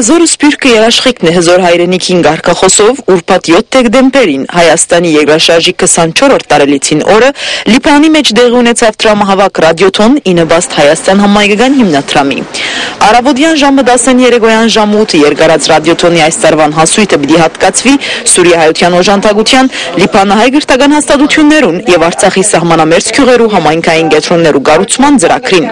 Հզոր Սփյուռքը երաշխիքն է հզոր հայրենիքին գարկախոսով ուրբաթ 7 դեկտեմբերին Հայաստանի երկրաշարժի 24-րդ տարելիցին օրը Լիբանանի մեջ դեղի ունեցավ տրամահավաք ռադիոթոն Ինըբաստ Հայաստան համայնքական հիմնադրամի։ Առավոտյան ժամը 10-ին երեկոյան ժամը 8 երկարած ռադիոթոնի այս տարվան հասույթը պիտի հատկացվի Սուրիա-հայության օժանդակության, Լիբանանահայ գրթական հաստատություններուն եւ Արցախի սահմանամերձ գյուղերու համայնքային կենտրոններու կառուցման ծրագրին։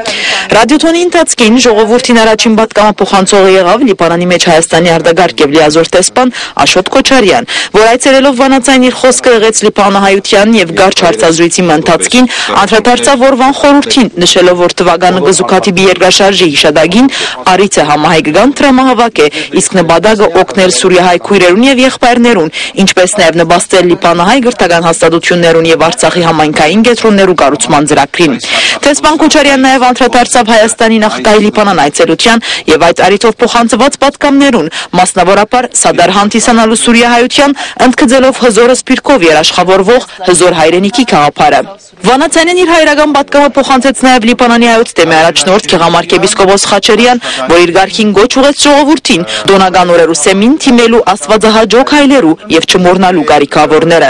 Ռադիոթոնի ընթացքին ժողովրդին առաջին պատգամափոխանցողը եղավ Լիբանանի մեջ Հայաստանի արտագաղթ եւ լիազոր տեսփան Աշոտ Քոչարյան, որ այցելելով Վանաձայն իր խոսքը եղեց Լիբանանահայության եւ Գարչ հարցազրույցի ընթացքին անդրադարձավ օրվան խորհրդին, նշելով, որ տվագանը գզուկաթիպի երկրաշարժի հիշադակին արիցը համահայկական տրամահավաք է, իսկ նպատակը օգնել Սուրիահայ քույրերուն եւ եղբայրներուն, ինչպես նաեւ նպաստել Լիբանանահայ գրթական հաստատություններուն եւ Արցախի համայնքային կենտրոններու կառուցման ծրագրին։ Տեսփան Քոչարյանն նաեւ անդրադարձավ Հայաստանի նախկայ Լիբանան այցելության եւ այդ արիթով փոխանցված պատկամներուն, մասնավորապես Սադար հանդիսանալու Սուրիահայության, ընդգծելով հզոր Սփյուռքով երաշխավորվող հզոր հայրենիքի գաղափարը։ Վանաձայնին իր հայրական պատկամը փոխանցեց նաեւ Լիբանանի հայոց թեմի առաջնորդ Գեղամարքեպիսկոպոս Խաչարյան, որ իր ղարքին գոչ ուղեց ժողովրդին դոնական օրերու սեմին թիմելու աստվածահաճոք հայլերու եւ չմոռնալու կարիքավորները։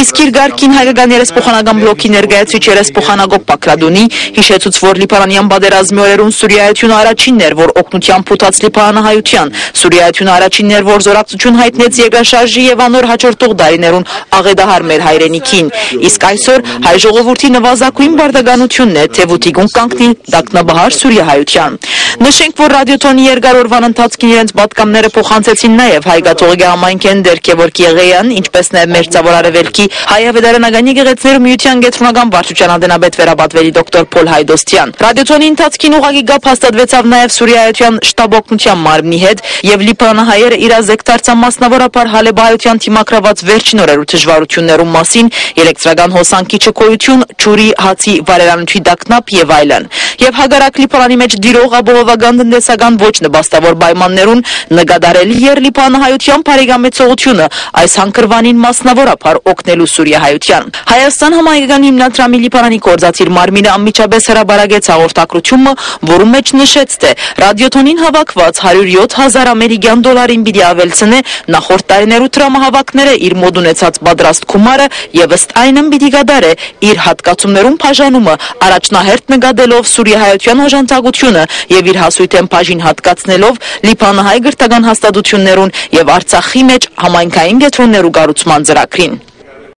Իսկ իր ղարքին հայկական երեսփոխանական բլոկի ներկայացուցիչ երեսփոխանագող Պակրադունի հիշեցուց, որ Լիբանանյան պատերազմի օրերուն Սուրիայությունը առաջինն էր, որ օգնության փութած Լիբանանահայության, Սուրիայությունը առաջինն էր, որ զորակցություն հայտնեց երկրաշարժի եւ անոր հաջորդող դարիներուն աղետահար մեր հայրենիքին։ Իսկ այսօր հայ ժողովրդի նվազագույն բարդականությունն է, թե ոթիգուն կանգնի դակնաբահար Սուրիահայության։ Նշենք, որ ռադիոթոնի երկար օրվան ընթացքին իրենց պատկամները փոխանցեցին նաեւ հայկաթողի համայնքեն Դերքեվորքի Եղեյան, ինչպես նաեւ Մերձավոր Արևելքի հայ-ավետարանական եկեղեցիներու միության գետրոնական վարչության անդենաբեդ վերաբատվելի դոկտոր Փոլ Հայդոստյան։ Ռադիոթոնի ընթացքին ուղղակի գապ հաստատվեցավ նաեւ Սուրիայության շտաբ օգնության մարմնի հետ եւ Լիբանանահայերը իրազեկ դարձան մասնավորապես Հալեբայության թիմակրաված վերջին օրերու դժվարություններու մասին, էլեկտրական հոսանքի չկոյություն, ջուրի, հացի, վարելանոչի դակնապ եւ այլն։ Եվ հագարակ Լիբանանի մեջ դիրող ապահովական տնտեսական ոչ նպաստավոր պայմաններուն նկատառելի էր Լիբանանահայության բարեկամեցողությունը այս հանգրվանին մասնավորապես օգնելու Սուրիահայության։ Հայաստան համայնքական հիմնադրամի Լիբանանի գործադիր մարմինը անմիջապես հրաբարագեց հաղորդակցությունը, որում մեջ նշեց, թե ռադիոթոնին հավաքված 107,000 ամերիկյան դոլարին պիտի ավելցնե նախորդ տարիներու տրամահավաքները իր մոտ ունեցած պատրաստ գումարը եւ ըստ այնմ պիտի կատարե իր հատկացումներուն բաժանումը առաջնահերթ նկատելով Սուրիահայության օժանդակությունը եւ իր հասույթեն բաժին հատկացնելով Լիբանանահայ գրթական հաստատություններուն եւ Արցախի մեջ համայնքային կենտրոններու կառուցման ծրագրին։